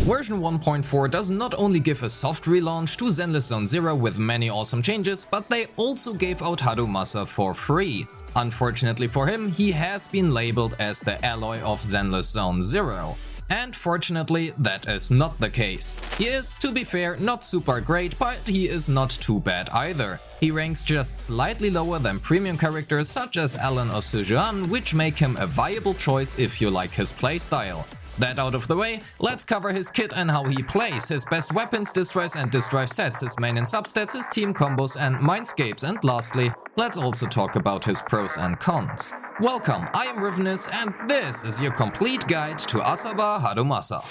Version 1.4 does not only give a soft relaunch to Zenless Zone Zero with many awesome changes, but they also gave out Harumasa for free. Unfortunately for him, he has been labeled as the alloy of Zenless Zone Zero. And fortunately, that is not the case. He is, to be fair, not super great, but he is not too bad either. He ranks just slightly lower than premium characters such as Alan or Sujuan, which make him a viable choice if you like his playstyle. That out of the way, let's cover his kit and how he plays, his best weapons, disdrives and disdrive sets, his main and substats, his team combos and Mindscapes, and lastly, let's also talk about his pros and cons. Welcome, I am Rivenous and this is your complete guide to Asaba Harumasa.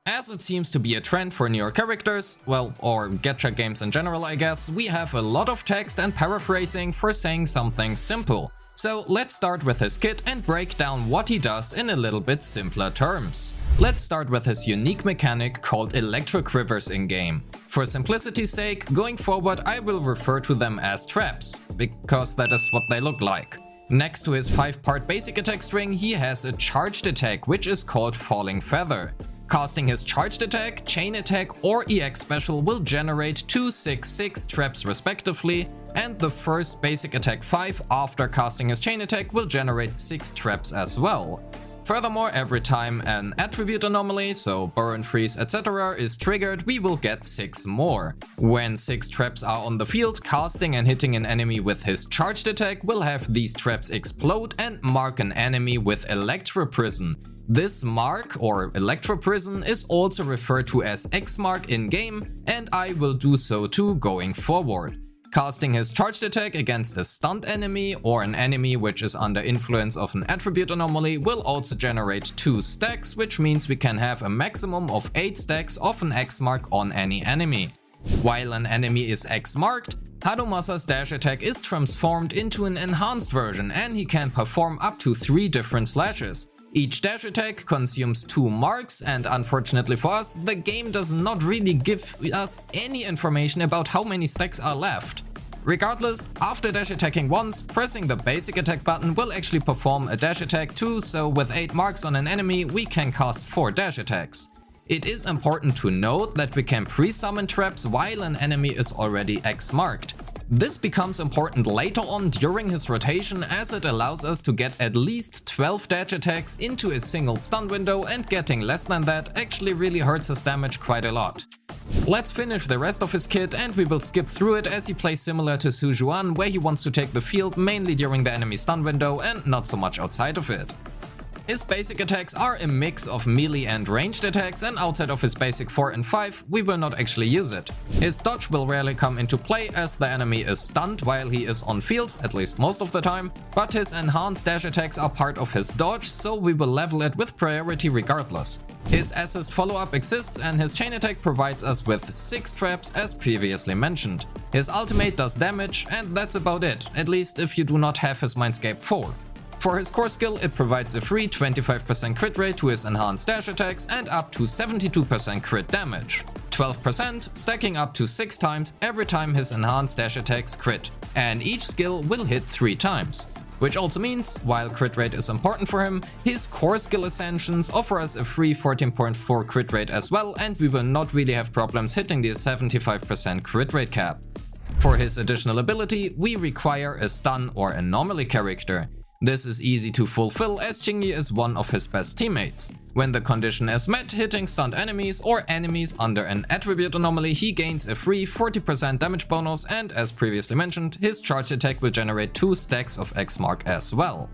As it seems to be a trend for newer characters, well, or gacha games in general I guess, we have a lot of text and paraphrasing for saying something simple. So let's start with his kit and break down what he does in a little bit simpler terms. Let's start with his unique mechanic called Electro Quivers in-game. For simplicity's sake, going forward I will refer to them as traps, because that is what they look like. Next to his 5-part basic attack string, he has a charged attack which is called Falling Feather. Casting his charged attack, chain attack or EX special will generate 2, 6, 6 traps respectively, and the first basic attack 5 after casting his chain attack will generate 6 traps as well. Furthermore, every time an attribute anomaly, so burn, freeze, etc. is triggered, we will get 6 more. When 6 traps are on the field, casting and hitting an enemy with his charged attack will have these traps explode and mark an enemy with Electro Prison. This mark, or Electro Prison, is also referred to as X-Mark in-game, and I will do so too going forward. Casting his charged attack against a stunned enemy or an enemy which is under influence of an attribute anomaly will also generate 2 stacks, which means we can have a maximum of 8 stacks of an X-Mark on any enemy. While an enemy is X-marked, Harumasa's dash attack is transformed into an enhanced version and he can perform up to 3 different slashes. Each dash attack consumes 2 marks, and unfortunately for us, the game does not really give us any information about how many stacks are left. Regardless, after dash attacking once, pressing the basic attack button will actually perform a dash attack too, so with 8 marks on an enemy, we can cast 4 dash attacks. It is important to note that we can pre-summon traps while an enemy is already X-marked. This becomes important later on during his rotation, as it allows us to get at least 12 dash attacks into a single stun window, and getting less than that actually really hurts his damage quite a lot. Let's finish the rest of his kit and we will skip through it, as he plays similar to Sujuan, where he wants to take the field mainly during the enemy stun window and not so much outside of it. His basic attacks are a mix of melee and ranged attacks, and outside of his basic 4 and 5, we will not actually use it. His dodge will rarely come into play as the enemy is stunned while he is on field, at least most of the time, but his enhanced dash attacks are part of his dodge, so we will level it with priority regardless. His assist follow-up exists and his chain attack provides us with 6 traps as previously mentioned. His ultimate does damage and that's about it, at least if you do not have his Mindscape 4. For his core skill, it provides a free 25% crit rate to his enhanced dash attacks and up to 72% crit damage. 12% stacking up to 6 times every time his enhanced dash attacks crit, and each skill will hit 3 times. Which also means, while crit rate is important for him, his core skill Ascensions offer us a free 14.4 crit rate as well, and we will not really have problems hitting the 75% crit rate cap. For his additional ability, we require a stun or anomaly character. This is easy to fulfill as Chingy is one of his best teammates. When the condition is met, hitting stunned enemies or enemies under an attribute anomaly, he gains a free 40% damage bonus, and as previously mentioned, his charge attack will generate 2 stacks of X-Mark as well.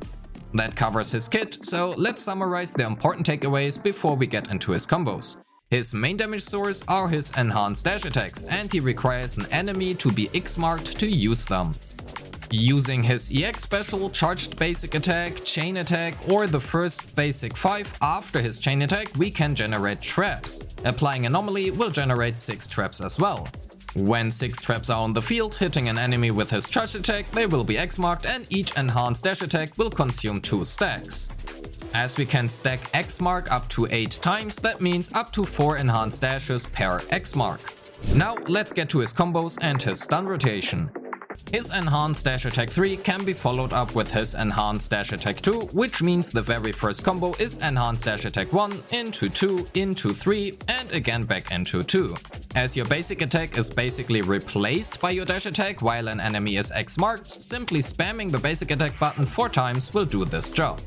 That covers his kit, so let's summarize the important takeaways before we get into his combos. His main damage source are his enhanced dash attacks, and he requires an enemy to be X-marked to use them. Using his EX special, charged basic attack, chain attack or the first basic 5 after his chain attack, we can generate traps. Applying anomaly will generate 6 traps as well. When 6 traps are on the field, hitting an enemy with his charged attack, they will be X-marked and each enhanced dash attack will consume 2 stacks. As we can stack X-mark up to 8 times, that means up to 4 enhanced dashes per X-mark. Now let's get to his combos and his stun rotation. His enhanced dash attack 3 can be followed up with his enhanced dash attack 2, which means the very first combo is enhanced dash attack 1 into 2 into 3 and again back into 2. As your basic attack is basically replaced by your dash attack while an enemy is X marked, simply spamming the basic attack button 4 times will do this job.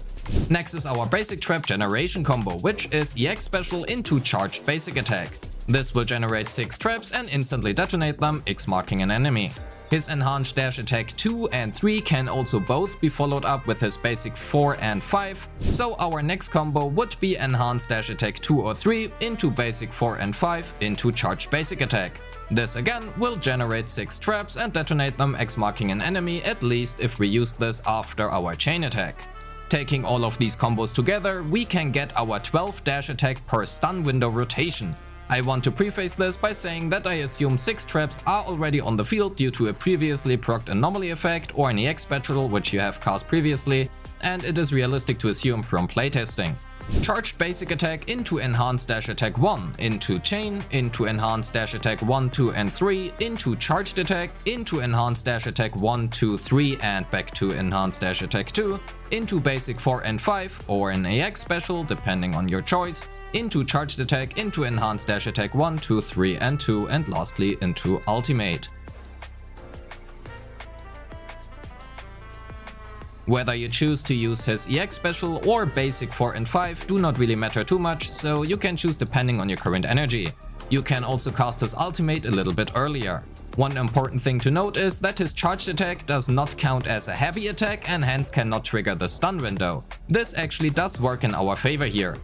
Next is our basic trap generation combo, which is EX special into charged basic attack. This will generate 6 traps and instantly detonate them, X marking an enemy. His enhanced dash attack 2 and 3 can also both be followed up with his basic 4 and 5, so our next combo would be enhanced dash attack 2 or 3 into basic 4 and 5 into charged basic attack. This again will generate 6 traps and detonate them, X marking an enemy, at least if we use this after our chain attack. Taking all of these combos together, we can get our 12 dash attack per stun window rotation. I want to preface this by saying that I assume 6 traps are already on the field due to a previously procced anomaly effect or an EX special which you have cast previously, and it is realistic to assume from playtesting. Charged basic attack into enhanced dash attack 1, into chain, into enhanced dash attack 1, 2 and 3, into charged attack, into enhanced dash attack 1, 2, 3 and back to enhanced dash attack 2, into basic 4 and 5 or an AX special depending on your choice, into charged attack, into enhanced dash attack 1, 2, 3 and 2 and lastly into ultimate. Whether you choose to use his EX special or basic 4 and 5 do not really matter too much, so you can choose depending on your current energy. You can also cast his ultimate a little bit earlier. One important thing to note is that his charged attack does not count as a heavy attack and hence cannot trigger the stun window. This actually does work in our favor here.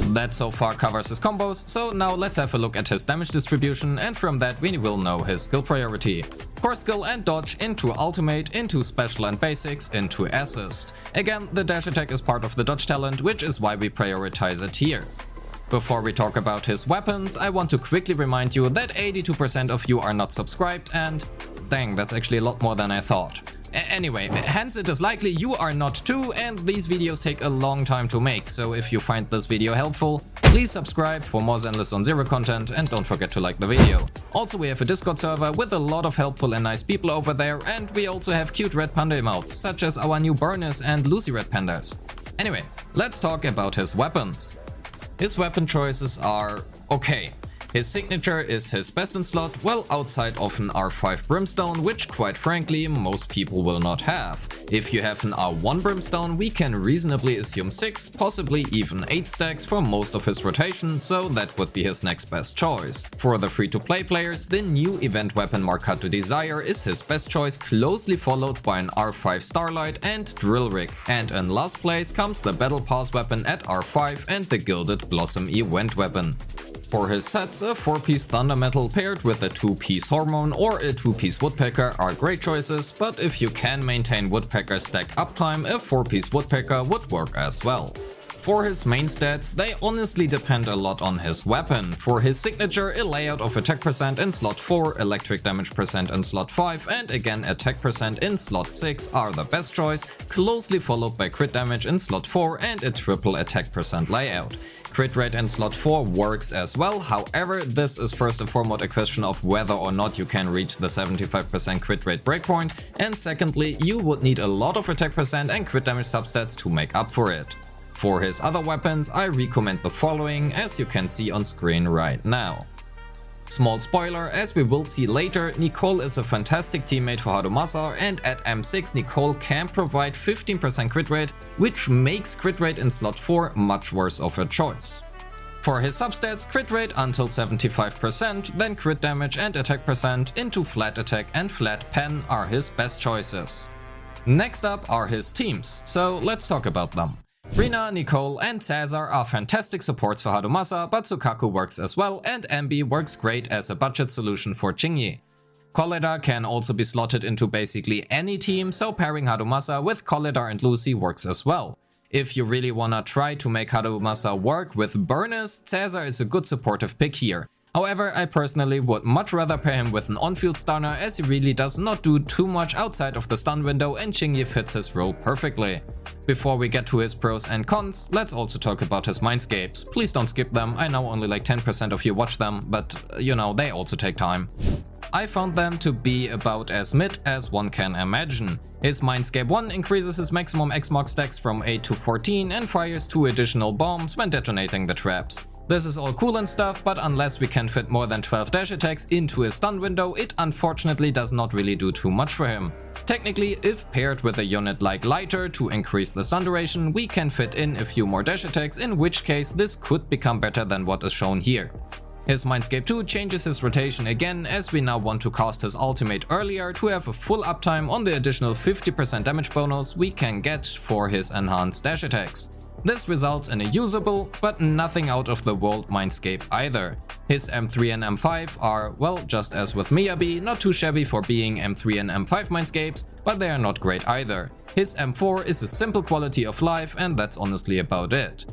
That so far covers his combos, so now let's have a look at his damage distribution, and from that we will know his skill priority. Core skill and dodge into ultimate, into special and basics, into assist. Again, the dash attack is part of the dodge talent, which is why we prioritize it here. Before we talk about his weapons, I want to quickly remind you that 82% of you are not subscribed and dang, that's actually a lot more than I thought. Anyway, hence it is likely you are not too, and these videos take a long time to make, so if you find this video helpful, please subscribe for more Zenless on Zero content and don't forget to like the video. Also, we have a Discord server with a lot of helpful and nice people over there, and we also have cute red panda emotes, such as our new Burners and Lucy red pandas. Anyway, let's talk about his weapons. His weapon choices are okay. His signature is his best in slot, well outside of an R5 Brimstone, which quite frankly most people will not have. If you have an R1 Brimstone, we can reasonably assume 6, possibly even 8 stacks for most of his rotation, so that would be his next best choice. For the free-to-play players, the new event weapon Marcato Desire is his best choice, closely followed by an R5 Starlight and Drill Rig, and in last place comes the Battle Pass weapon at R5 and the Gilded Blossom event weapon. For his sets, a 4-piece Thunder Metal paired with a 2-piece Hormone or a 2-piece Woodpecker are great choices, but if you can maintain Woodpecker stack uptime, a 4-piece Woodpecker would work as well. For his main stats, they honestly depend a lot on his weapon. For his signature, a layout of attack percent in slot 4, electric damage percent in slot 5 and again attack percent in slot 6 are the best choice, closely followed by crit damage in slot 4 and a triple attack percent layout. Crit rate in slot 4 works as well, however this is first and foremost a question of whether or not you can reach the 75% crit rate breakpoint, and secondly you would need a lot of attack percent and crit damage substats to make up for it. For his other weapons I recommend the following, as you can see on screen right now. Small spoiler, as we will see later, Nicole is a fantastic teammate for Harumasa, and at M6 Nicole can provide 15% crit rate, which makes crit rate in slot 4 much worse of a choice. For his substats, crit rate until 75%, then crit damage and attack percent into flat attack and flat pen are his best choices. Next up are his teams, so let's talk about them. Rina, Nicole and Cesar are fantastic supports for Harumasa, but Sukaku works as well, and Ambi works great as a budget solution for Chingy. Koledar can also be slotted into basically any team, so pairing Harumasa with Koledar and Lucy works as well. If you really wanna try to make Harumasa work with burners, Cesar is a good supportive pick here. However, I personally would much rather pair him with an on-field stunner, as he really does not do too much outside of the stun window and Chingy fits his role perfectly. Before we get to his pros and cons, let's also talk about his Mindscapes. Please don't skip them, I know only like 10% of you watch them, but you know, they also take time. I found them to be about as mid as one can imagine. His Mindscape 1 increases his maximum Xmark stacks from 8 to 14 and fires 2 additional bombs when detonating the traps. This is all cool and stuff, but unless we can fit more than 12 dash attacks into his stun window, it unfortunately does not really do too much for him. Technically, if paired with a unit like Lighter to increase the stun duration, we can fit in a few more dash attacks, in which case this could become better than what is shown here. His Mindscape 2 changes his rotation again, as we now want to cast his ultimate earlier to have a full uptime on the additional 50% damage bonus we can get for his enhanced dash attacks. This results in a usable, but nothing out of the world Mindscape either. His M3 and M5 are, well, just as with Miyabi, not too shabby for being M3 and M5 Mindscapes, but they are not great either. His M4 is a simple quality of life, and that's honestly about it.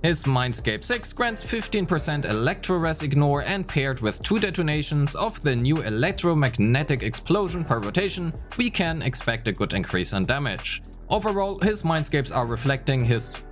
His Mindscape 6 grants 15% Electro-Res Ignore, and paired with 2 detonations of the new electromagnetic explosion per rotation, we can expect a good increase in damage. Overall, his Mindscapes are reflecting his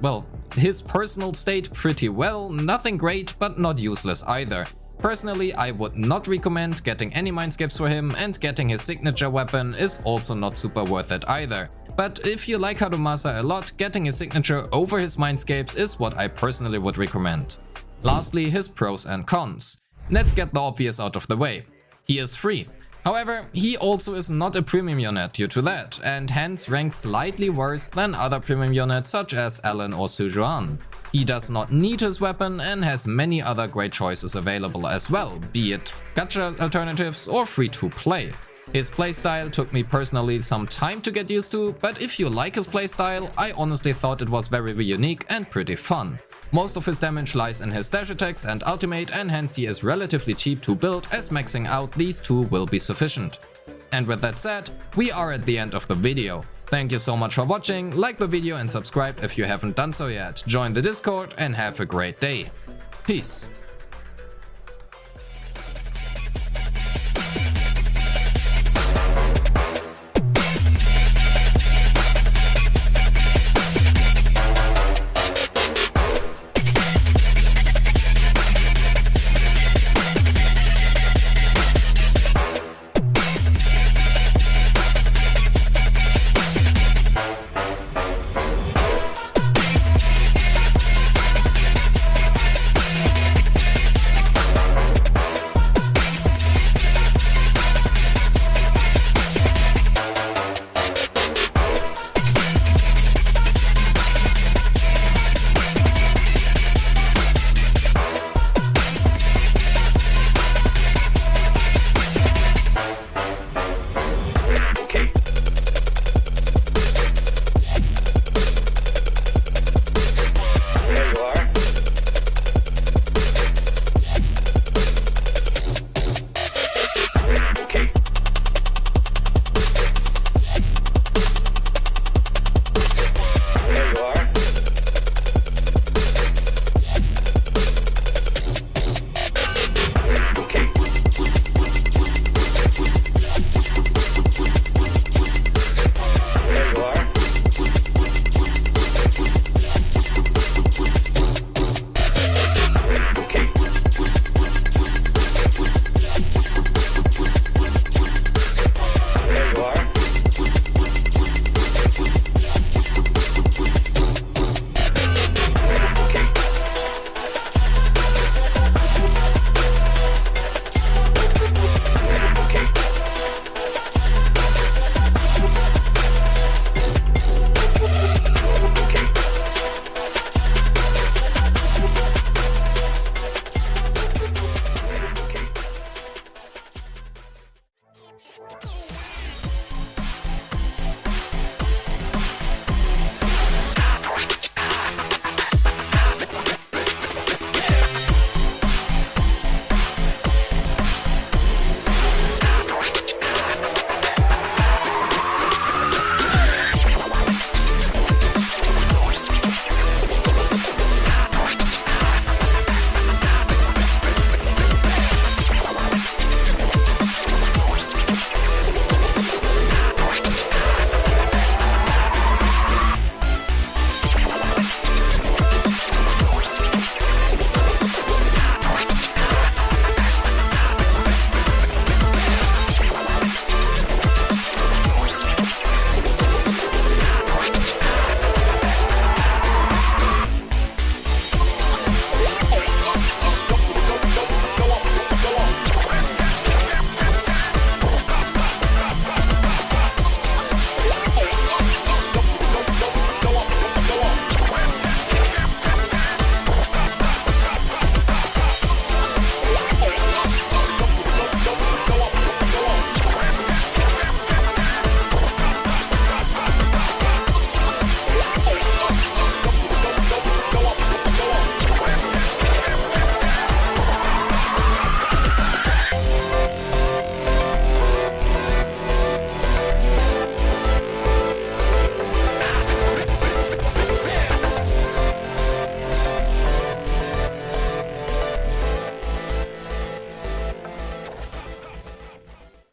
personal state pretty well, nothing great but not useless either. Personally, I would not recommend getting any Mindscapes for him, and getting his signature weapon is also not super worth it either. But if you like Harumasa a lot, getting his signature over his Mindscapes is what I personally would recommend. Lastly, his pros and cons. Let's get the obvious out of the way. He is free. However, he also is not a premium unit due to that, and hence ranks slightly worse than other premium units such as Alan or Sujuan. He does not need his weapon and has many other great choices available as well, be it gacha alternatives or free to play. His playstyle took me personally some time to get used to, but if you like his playstyle, I honestly thought it was very unique and pretty fun. Most of his damage lies in his dash attacks and ultimate, and hence he is relatively cheap to build, as maxing out these two will be sufficient. And with that said, we are at the end of the video. Thank you so much for watching, like the video and subscribe if you haven't done so yet, join the Discord and have a great day. Peace.